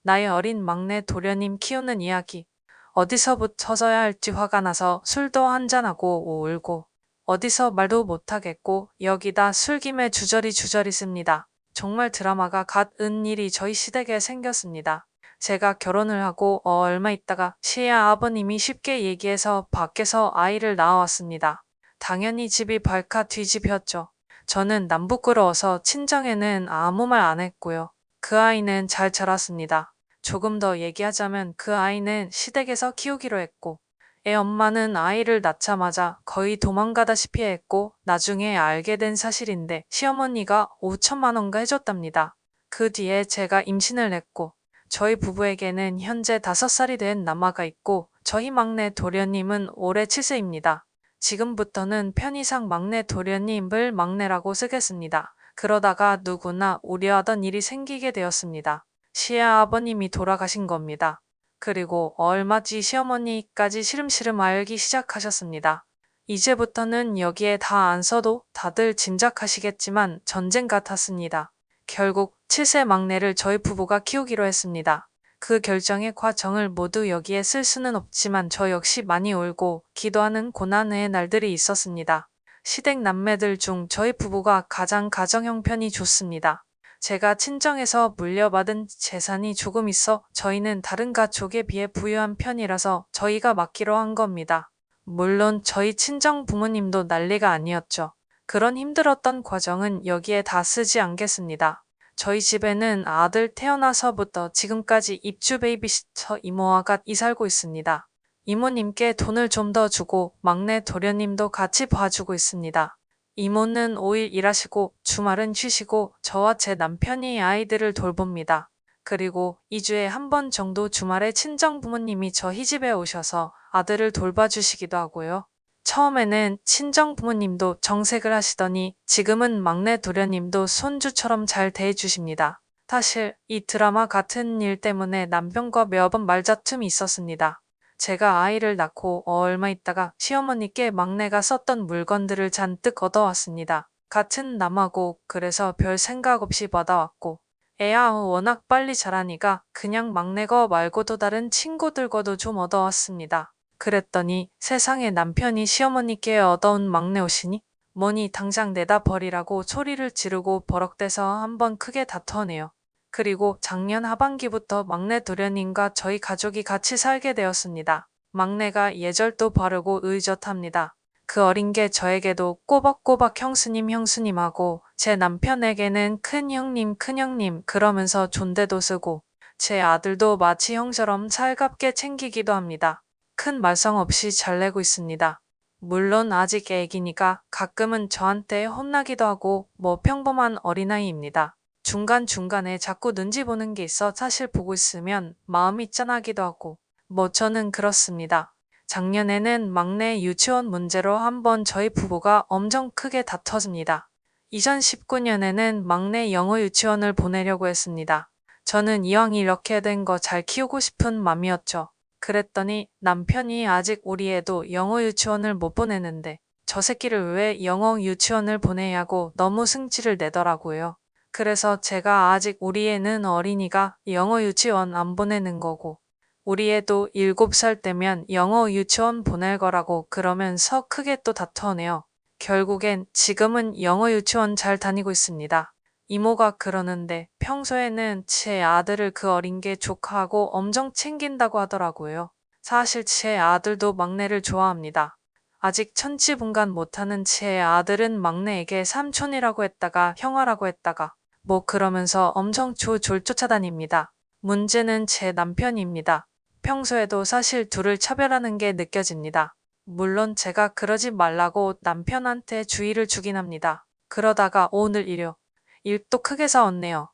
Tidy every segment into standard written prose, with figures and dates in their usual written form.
나이 어린 막내 도련님 키우는 이야기. 어디서부터서야 할지 화가 나서 술도 한잔하고 울고 어디서 말도 못하겠고 여기다 술김에 주저리 씁니다. 정말 드라마가 갓은 일이 저희 시댁에 생겼습니다. 제가 결혼을 하고 얼마 있다가 시아 아버님이 쉽게 얘기해서 밖에서 아이를 낳아왔습니다. 당연히 집이 발칵 뒤집혔죠. 저는 남 부끄러워서 친정에는 아무 말 안 했고요. 그 아이는 잘 자랐습니다. 조금 더 얘기하자면 그 아이는 시댁에서 키우기로 했고, 애 엄마는 아이를 낳자마자 거의 도망가다시피 했고, 나중에 알게 된 사실인데 시어머니가 5천만 원가 해줬답니다. 그 뒤에 제가 임신을 했고, 저희 부부에게는 현재 5살이 된 남아가 있고, 저희 막내 도련님은 올해 7세입니다. 지금부터는 편의상 막내 도련님을 막내라고 쓰겠습니다. 그러다가 누구나 우려하던 일이 생기게 되었습니다. 시아 아버님이 돌아가신 겁니다. 그리고 얼마 뒤 시어머니까지 시름시름 앓기 시작하셨습니다. 이제부터는 여기에 다 안 써도 다들 짐작하시겠지만 전쟁 같았습니다. 결국 7세 막내를 저희 부부가 키우기로 했습니다. 그 결정의 과정을 모두 여기에 쓸 수는 없지만 저 역시 많이 울고 기도하는 고난의 날들이 있었습니다. 시댁 남매들 중 저희 부부가 가장 가정 형편이 좋습니다. 제가 친정에서 물려받은 재산이 조금 있어 저희는 다른 가족에 비해 부유한 편이라서 저희가 맡기로 한 겁니다. 물론 저희 친정 부모님도 난리가 아니었죠. 그런 힘들었던 과정은 여기에 다 쓰지 않겠습니다. 저희 집에는 아들 태어나서부터 지금까지 입주 베이비시터 이모와 같이 살고 있습니다. 이모님께 돈을 좀 더 주고 막내 도련님도 같이 봐주고 있습니다. 이모는 5일 일하시고 주말은 쉬시고 저와 제 남편이 아이들을 돌봅니다. 그리고 2주에 한 번 정도 주말에 친정 부모님이 저희 집에 오셔서 아들을 돌봐주시기도 하고요. 처음에는 친정 부모님도 정색을 하시더니 지금은 막내 도련님도 손주처럼 잘 대해주십니다. 사실 이 드라마 같은 일 때문에 남편과 몇 번 말다툼이 있었습니다. 제가 아이를 낳고 얼마 있다가 시어머니께 막내가 썼던 물건들을 잔뜩 얻어왔습니다. 같은 남하고 그래서 별 생각 없이 받아왔고 애야 워낙 빨리 자라니까 그냥 막내 거 말고도 다른 친구들과도 좀 얻어왔습니다. 그랬더니 세상에 남편이 시어머니께 얻어온 막내 옷이니 뭐니 당장 내다 버리라고 소리를 지르고 버럭대서 한번 크게 다투네요. 그리고 작년 하반기부터 막내 도련님과 저희 가족이 같이 살게 되었습니다. 막내가 예절도 바르고 의젓합니다. 그 어린 게 저에게도 꼬박꼬박 형수님하고 제 남편에게는 큰형님 그러면서 존대도 쓰고 제 아들도 마치 형처럼 살갑게 챙기기도 합니다. 큰 말썽 없이 잘 내고 있습니다. 물론 아직 애기니까 가끔은 저한테 혼나기도 하고 뭐 평범한 어린아이입니다. 중간중간에 자꾸 눈치 보는 게 있어 사실 보고 있으면 마음이 짠하기도 하고 뭐 저는 그렇습니다. 작년에는 막내 유치원 문제로 한번 저희 부부가 엄청 크게 다퉜습니다. 2019년에는 막내 영어 유치원을 보내려고 했습니다. 저는 이왕 이렇게 된 거 잘 키우고 싶은 맘이었죠. 그랬더니 남편이 아직 우리 애도 영어 유치원을 못 보내는데 저 새끼를 왜 영어 유치원을 보내냐고 너무 승질을 내더라고요. 그래서 제가 아직 우리 애는 어리니까 영어 유치원 안 보내는 거고 우리 애도 7살 때면 영어 유치원 보낼 거라고 그러면서 크게 또 다투네요. 결국엔 지금은 영어 유치원 잘 다니고 있습니다. 이모가 그러는데 평소에는 제 아들을 그 어린 게 조카하고 엄청 챙긴다고 하더라고요. 사실 제 아들도 막내를 좋아합니다. 아직 천지분간 못하는 제 아들은 막내에게 삼촌이라고 했다가 형아라고 했다가 뭐 그러면서 엄청 졸졸 쫓아다닙니다. 문제는 제 남편입니다. 평소에도 사실 둘을 차별하는 게 느껴집니다. 물론 제가 그러지 말라고 남편한테 주의를 주긴 합니다. 그러다가 오늘 일도 크게 싸웠네요.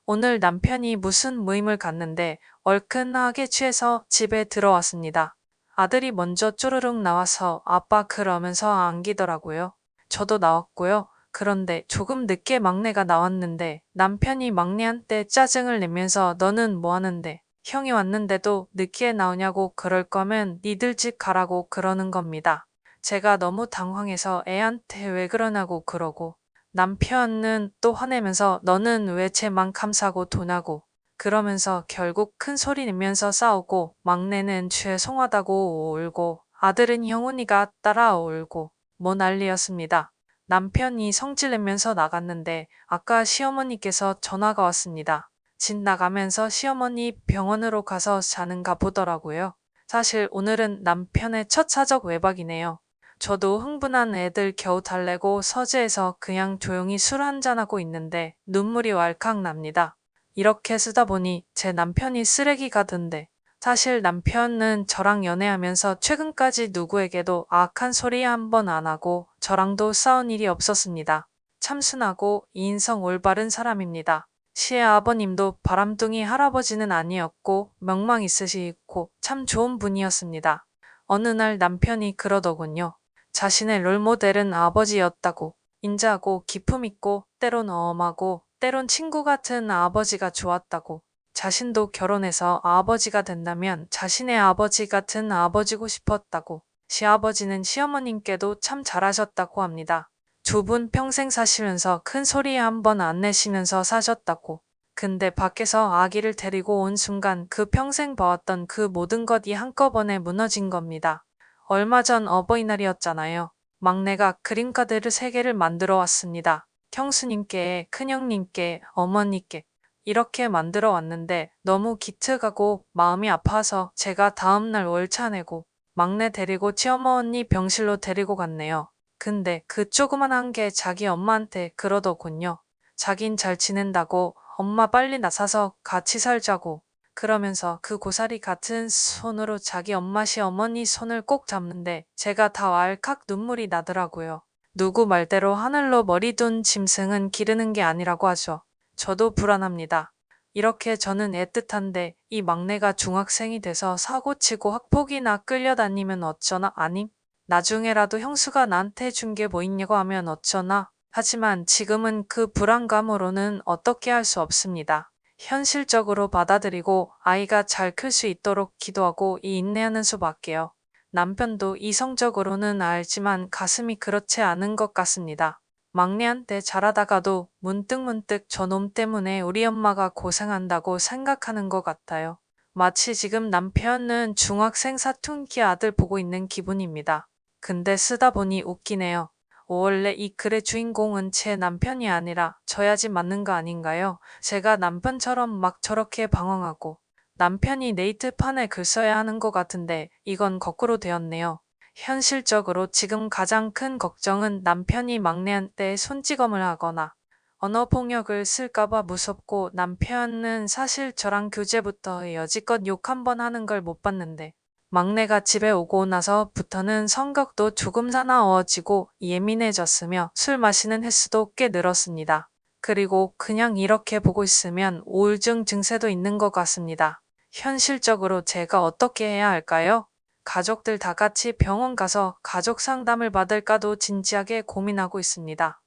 오늘 남편이 무슨 모임을 갔는데 얼큰하게 취해서 집에 들어왔습니다. 아들이 먼저 쪼르륵 나와서 아빠 그러면서 안기더라고요. 저도 나왔고요. 그런데 조금 늦게 막내가 나왔는데 남편이 막내한테 짜증을 내면서 너는 뭐 하는데 형이 왔는데도 늦게 나오냐고 그럴 거면 니들 집 가라고 그러는 겁니다. 제가 너무 당황해서 애한테 왜 그러냐고 그러고 남편은 또 화내면서 너는 왜 쟤만 감싸고 도냐고 그러면서 결국 큰 소리 내면서 싸우고 막내는 죄송하다고 울고 아들은 형훈이가 따라 울고 뭐 난리였습니다. 남편이 성질내면서 나갔는데 아까 시어머니께서 전화가 왔습니다. 집 나가면서 시어머니 병원으로 가서 자는가 보더라고요. 사실 오늘은 남편의 첫 사적 외박이네요. 저도 흥분한 애들 겨우 달래고 서재에서 그냥 조용히 술 한잔하고 있는데 눈물이 왈칵 납니다. 이렇게 쓰다 보니 제 남편이 쓰레기가 든데 사실 남편은 저랑 연애하면서 최근까지 누구에게도 악한 소리 한 번 안 하고 저랑도 싸운 일이 없었습니다. 참 순하고 인성 올바른 사람입니다. 시의 아버님도 바람둥이 할아버지는 아니었고 명망 있으시고 참 좋은 분이었습니다. 어느 날 남편이 그러더군요. 자신의 롤모델은 아버지였다고. 인자하고 기품 있고 때론 엄하고 때론 친구 같은 아버지가 좋았다고. 자신도 결혼해서 아버지가 된다면 자신의 아버지 같은 아버지고 싶었다고. 시아버지는 시어머님께도 참 잘하셨다고 합니다. 두 분 평생 사시면서 큰 소리 한 번 안 내시면서 사셨다고. 근데 밖에서 아기를 데리고 온 순간 그 평생 봐왔던 그 모든 것이 한꺼번에 무너진 겁니다. 얼마 전 어버이날이었잖아요. 막내가 그림카드를 3개를 만들어 왔습니다. 형수님께, 큰형님께, 어머니께 이렇게 만들어 왔는데 너무 기특하고 마음이 아파서 제가 다음날 월차 내고 막내 데리고 시어머니 병실로 데리고 갔네요. 근데 그 조그만한 게 자기 엄마한테 그러더군요. 자긴 잘 지낸다고 엄마 빨리 나서서 같이 살자고. 그러면서 그 고사리 같은 손으로 자기 엄마 시어머니 손을 꼭 잡는데 제가 다 왈칵 눈물이 나더라고요. 누구 말대로 하늘로 머리 둔 짐승은 기르는 게 아니라고 하죠. 저도 불안합니다. 이렇게 저는 애틋한데 이 막내가 중학생이 돼서 사고치고 학폭이나 끌려다니면 어쩌나 아님 나중에라도 형수가 나한테 준 게 뭐 있냐고 하면 어쩌나 하지만 지금은 그 불안감으로는 어떻게 할 수 없습니다. 현실적으로 받아들이고 아이가 잘 클 수 있도록 기도하고 인내하는 수밖에요. 남편도 이성적으로는 알지만 가슴이 그렇지 않은 것 같습니다. 막내한테 잘하다가도 문득문득 저놈 때문에 우리 엄마가 고생한다고 생각하는 것 같아요. 마치 지금 남편은 중학생 사춘기 아들 보고 있는 기분입니다. 근데 쓰다 보니 웃기네요. 원래 이 글의 주인공은 제 남편이 아니라 저야지 맞는 거 아닌가요? 제가 남편처럼 막 저렇게 방황하고 남편이 네이트판에 글 써야 하는 것 같은데 이건 거꾸로 되었네요. 현실적으로 지금 가장 큰 걱정은 남편이 막내한테 손찌검을 하거나 언어폭력을 쓸까봐 무섭고 남편은 사실 저랑 교제부터 여지껏 욕 한 번 하는 걸 못 봤는데 막내가 집에 오고 나서부터는 성격도 조금 사나워지고 예민해졌으며 술 마시는 횟수도 꽤 늘었습니다. 그리고 그냥 이렇게 보고 있으면 우울증 증세도 있는 것 같습니다. 현실적으로 제가 어떻게 해야 할까요? 가족들 다 같이 병원 가서 가족 상담을 받을까도 진지하게 고민하고 있습니다.